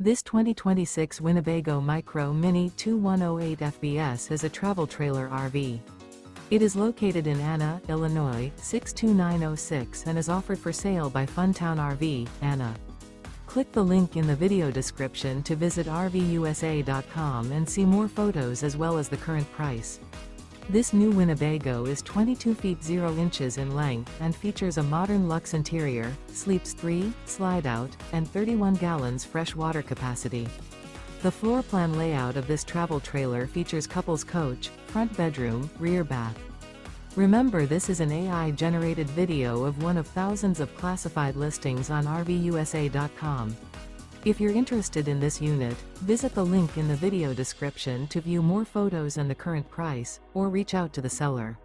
This 2026 Winnebago Micro Minnie 2108 FBS is a travel trailer RV. It is located in Anna, Illinois, 62906 and is offered for sale by Funtown RV, Anna. Click the link in the video description to visit RVUSA.com and see more photos as well as the current price. This new Winnebago is 22 feet 0 inches in length and features a modern luxe interior, sleeps 3, slide-out, and 31 gallons fresh water capacity. The floor plan layout of this travel trailer features couples coach, front bedroom, rear bath. Remember, this is an AI-generated video of one of thousands of classified listings on RVUSA.com. If you're interested in this unit, visit the link in the video description to view more photos and the current price, or reach out to the seller.